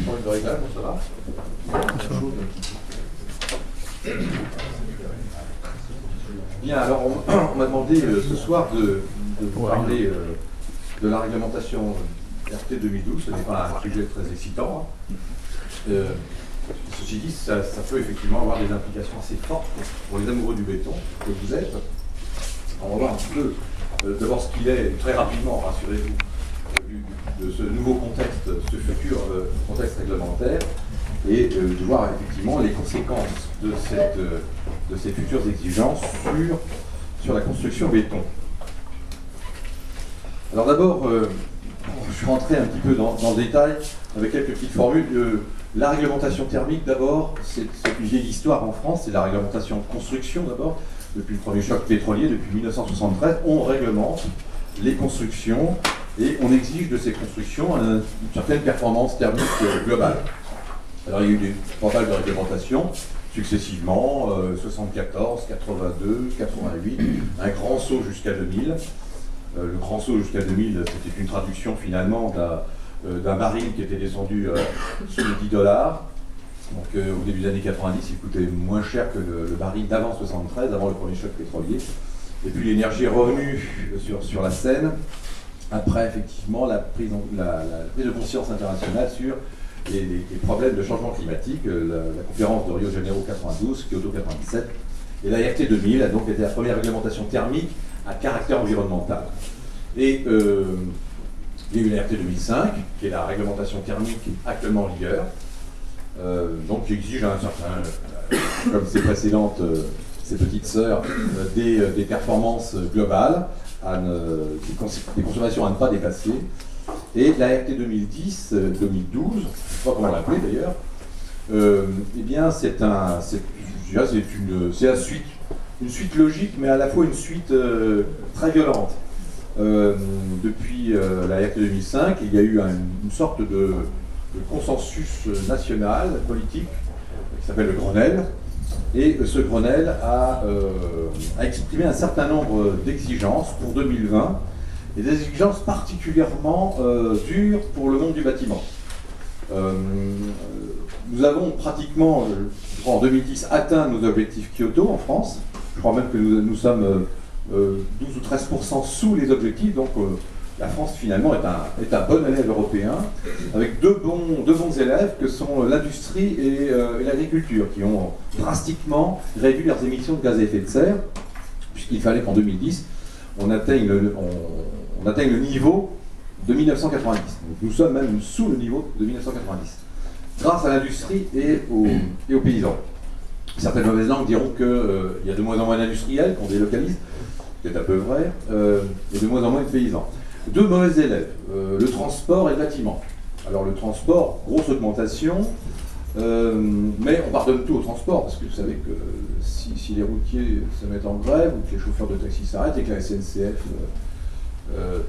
problème de réglage, ça va? Bien, alors on m'a demandé ce soir de vous parler de la réglementation RT 2012. Ce n'est pas un sujet très excitant. Ceci dit, ça peut effectivement avoir des implications assez fortes pour les amoureux du béton que vous êtes. On va voir un petit peu d'abord ce qu'il est, très rapidement, rassurez-vous, de ce nouveau contexte, ce futur contexte réglementaire, et de voir effectivement les conséquences de ces futures exigences sur la construction béton. Alors d'abord, je suis rentré un petit peu dans le détail avec quelques petites formules. La réglementation thermique, d'abord, c'est une vieille histoire en France, c'est la réglementation de construction d'abord. Depuis le premier choc pétrolier, depuis 1973, on réglemente les constructions et on exige de ces constructions une certaine performance thermique globale. Alors il y a eu pas mal de réglementations successivement, 74, 82, 88, un grand saut jusqu'à 2000. Le grand saut jusqu'à 2000, c'était une traduction finalement d'un baril qui était descendu sous les $10. Donc au début des années 90, il coûtait moins cher que le baril d'avant 73, avant le premier choc pétrolier. Et puis l'énergie est revenue sur la scène, après effectivement la prise de conscience internationale sur les problèmes de changement climatique, la conférence de Rio de Janeiro 92, Kyoto 97, et la RT 2000 a donc été la première réglementation thermique à caractère environnemental. Et il y a eu la RT 2005, qui est la réglementation thermique actuellement en vigueur, donc qui exige un certain, comme ses précédentes, ses petites sœurs, des performances globales, des consommations à ne pas dépasser. Et la RT 2010, 2012, je ne sais pas comment l'appeler d'ailleurs, eh bien c'est une suite logique, mais à la fois une suite très violente. Depuis la RT 2005, il y a eu une sorte de consensus national, politique, qui s'appelle le Grenelle. Et ce Grenelle a exprimé un certain nombre d'exigences pour 2020, et des exigences particulièrement dures pour le monde du bâtiment. Nous avons pratiquement, je crois en 2010, atteint nos objectifs Kyoto en France. Je crois même que nous sommes 12 ou 13% sous les objectifs, donc la France finalement est un bon élève européen, avec deux bons élèves que sont l'industrie et l'agriculture, qui ont drastiquement réduit leurs émissions de gaz à effet de serre, puisqu'il fallait qu'en 2010, on atteigne le niveau de 1990. Donc nous sommes même sous le niveau de 1990, grâce à l'industrie et aux paysans. Certaines mauvaises langues diront qu'il y a de moins en moins d'industriels qu'on délocalise, c'est un peu vrai, et de moins en moins de paysans. Deux mauvais élèves, le transport et le bâtiment. Alors le transport, grosse augmentation, mais on pardonne tout au transport, parce que vous savez que si les routiers se mettent en grève, ou que les chauffeurs de taxi s'arrêtent, et que la SNCF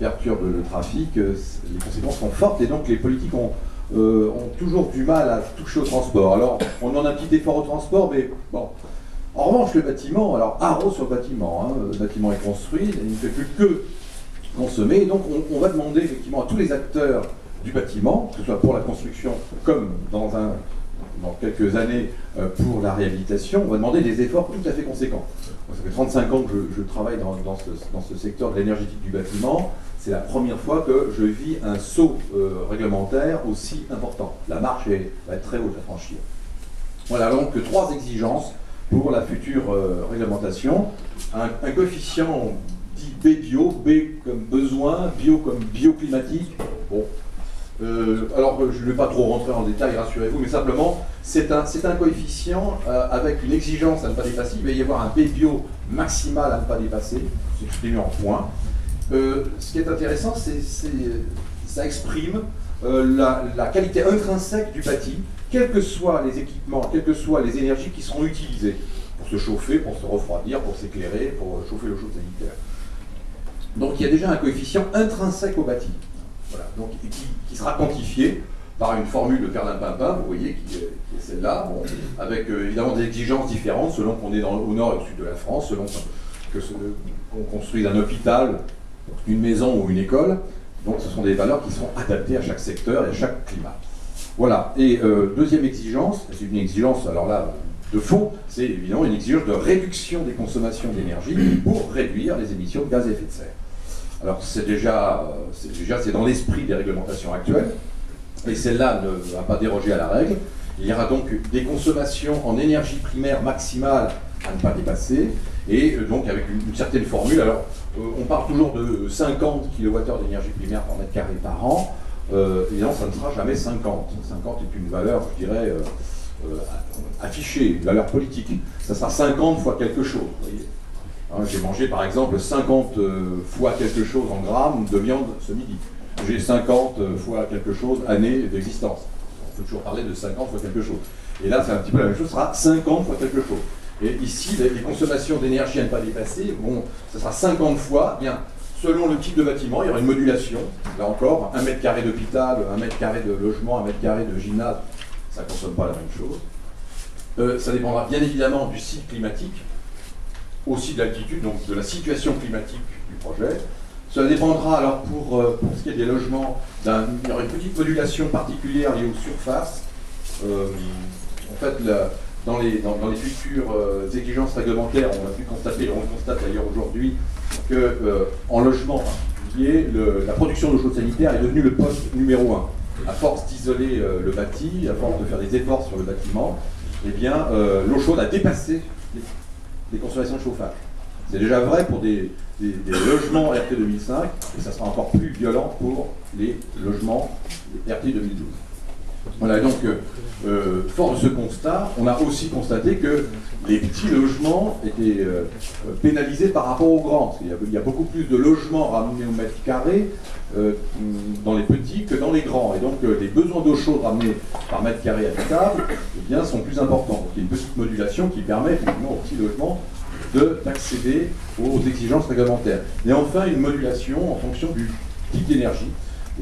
perturbe le trafic, les conséquences sont fortes, et donc les politiques ont toujours du mal à toucher au transport. Alors on demande un petit effort au transport, mais bon. En revanche, le bâtiment, alors haro sur le bâtiment, le bâtiment est construit, il ne fait plus que consommer, donc on va demander effectivement à tous les acteurs du bâtiment, que ce soit pour la construction comme dans quelques années pour la réhabilitation, on va demander des efforts tout à fait conséquents. Donc, ça fait 35 ans que je travaille dans ce secteur de l'énergétique du bâtiment. C'est la première fois que je vis un saut réglementaire aussi important. La marche va être très haute à franchir. Voilà donc 3 exigences pour la future réglementation. Un coefficient dit B-bio, B comme besoin, bio comme bioclimatique. Bon. Alors je ne vais pas trop rentrer en détail, rassurez-vous, mais simplement c'est un coefficient avec une exigence à ne pas dépasser. Il va y avoir un B-bio maximal à ne pas dépasser, c'est exprimé en points. Ce qui est intéressant, ça exprime la qualité intrinsèque du bâti, quels que soient les équipements, quelles que soient les énergies qui seront utilisées pour se chauffer, pour se refroidir, pour s'éclairer, pour chauffer l'eau chaude sanitaire. Donc il y a déjà un coefficient intrinsèque au bâti, voilà, donc, qui sera quantifié par une formule de Perlin-Pimpin, vous voyez, qui est celle-là, bon, avec évidemment des exigences différentes selon qu'on est au nord et au sud de la France, selon qu'on construise un hôpital, une maison ou une école. Donc ce sont des valeurs qui sont adaptées à chaque secteur et à chaque climat. Voilà. Et deuxième exigence, c'est une exigence, alors là, de fond, c'est évidemment une exigence de réduction des consommations d'énergie pour réduire les émissions de gaz à effet de serre. Alors c'est dans l'esprit des réglementations actuelles, et celle-là ne va pas déroger à la règle. Il y aura donc des consommations en énergie primaire maximale à ne pas dépasser, et donc avec une certaine formule. Alors on parle toujours de 50 kWh d'énergie primaire par mètre carré par an. Évidemment, ça ne sera jamais 50. 50 est une valeur, je dirais, affichée, une valeur politique. Ça sera 50 fois quelque chose. Vous voyez. Hein, j'ai mangé par exemple 50 fois quelque chose en grammes de viande ce midi. J'ai 50 fois quelque chose années d'existence. On peut toujours parler de 50 fois quelque chose. Et là, c'est un petit peu la même chose, ce sera 50 fois quelque chose. Et ici, les consommations d'énergie à ne pas dépasser, bon, ça sera 50 fois, bien. Selon le type de bâtiment, il y aura une modulation. Là encore, 1 mètre carré d'hôpital, 1 mètre carré de logement, 1 mètre carré de gymnase, ça ne consomme pas la même chose. Ça dépendra bien évidemment du site climatique, aussi de l'altitude, donc de la situation climatique du projet. Cela dépendra alors pour ce qui est des logements, il y aura une petite modulation particulière liée aux surfaces. En fait, dans les futures exigences réglementaires, on a pu constater, et on le constate d'ailleurs aujourd'hui, que en logement particulier, la production d'eau chaude sanitaire est devenue le poste numéro 1. À force d'isoler le bâti, à force de faire des efforts sur le bâtiment, eh bien, l'eau chaude a dépassé les consommations de chauffage. C'est déjà vrai pour des logements RT 2005, et ça sera encore plus violent pour les logements RT 2012. Voilà, donc, fort de ce constat, on a aussi constaté que les petits logements étaient pénalisés par rapport aux grands. Parce qu'il y a beaucoup plus de logements ramenés au mètre carré dans les petits que dans les grands. Et donc, les besoins d'eau chaude ramenés par mètre carré habitable eh bien, sont plus importants. Donc, il y a une petite modulation qui permet effectivement aux petits logements d'accéder aux exigences réglementaires. Et enfin, une modulation en fonction du type d'énergie.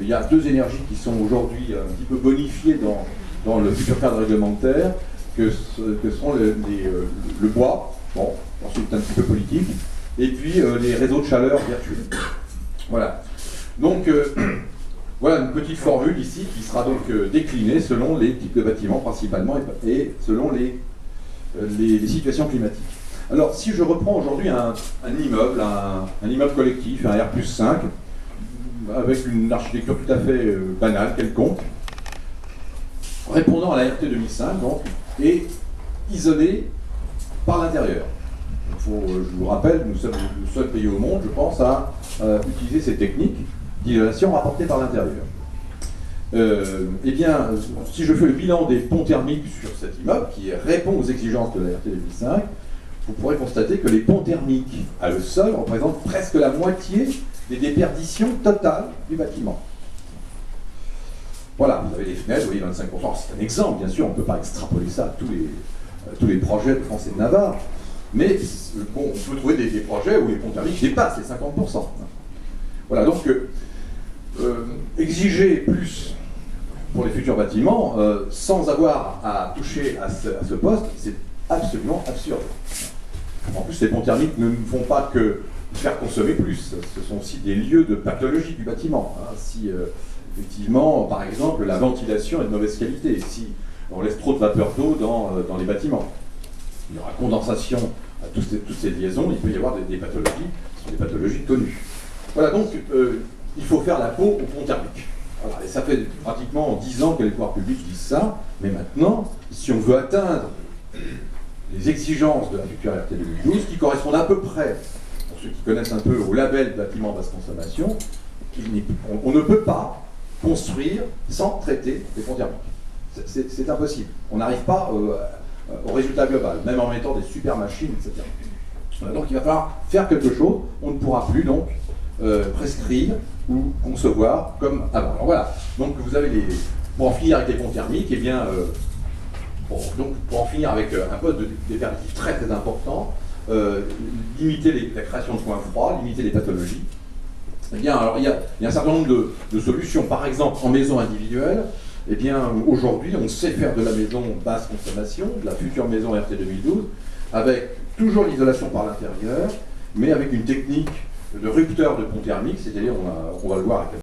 Il y a deux énergies qui sont aujourd'hui un petit peu bonifiées dans le futur cadre réglementaire, que seront le bois, bon, ensuite un petit peu politique, et puis les réseaux de chaleur virtuels. Voilà. Donc, voilà une petite formule ici qui sera donc déclinée selon les types de bâtiments principalement et selon les situations climatiques. Alors, si je reprends aujourd'hui un immeuble, un immeuble collectif, un R+5, avec une architecture tout à fait banale, quelconque, répondant à la RT 2005, donc, et isolé par l'intérieur. Je vous rappelle, nous sommes le seul pays au monde, je pense, à utiliser ces techniques d'isolation rapportées par l'intérieur. Eh bien, si je fais le bilan des ponts thermiques sur cet immeuble, qui répond aux exigences de la RT 2005, vous pourrez constater que les ponts thermiques à eux seuls représentent presque la moitié des déperditions totales du bâtiment. Voilà, vous avez les fenêtres, vous voyez 25%. C'est un exemple, bien sûr, on ne peut pas extrapoler ça à tous les projets de France et de Navarre, mais bon, on peut trouver des projets où les ponts thermiques dépassent les 50%. Voilà, donc exiger plus pour les futurs bâtiments sans avoir à toucher à ce poste, c'est absolument absurde. En plus, les ponts thermiques ne font pas que faire consommer plus. Ce sont aussi des lieux de pathologie du bâtiment. Hein. Si, effectivement, par exemple, la ventilation est de mauvaise qualité, si on laisse trop de vapeur d'eau dans les bâtiments, il y aura condensation à toutes ces liaisons, il peut y avoir des pathologies, qui sont des pathologies connues. Voilà, donc, il faut faire la peau aux ponts thermiques. Voilà, et ça fait pratiquement 10 ans que les pouvoirs publics disent ça, mais maintenant, si on veut atteindre les exigences de la future RT 2012, qui correspondent à peu près, pour ceux qui connaissent un peu, au label bâtiment basse consommation, on ne peut pas construire sans traiter les ponts thermiques. C'est impossible. On n'arrive pas au résultat global, même en mettant des super machines, etc. Donc il va falloir faire quelque chose. On ne pourra plus donc prescrire ou concevoir comme avant. Alors voilà. Donc vous avez pour en finir avec les ponts thermiques, eh bien, donc pour en finir avec un poste de déperdition très très important, limiter la création de points froids, limiter les pathologies. Eh bien, alors il y a un certain nombre de solutions. Par exemple, en maison individuelle, eh bien, aujourd'hui, on sait faire de la maison basse consommation, de la future maison RT 2012, avec toujours l'isolation par l'intérieur, mais avec une technique de rupteur de pont thermique, c'est-à-dire, on va le voir avec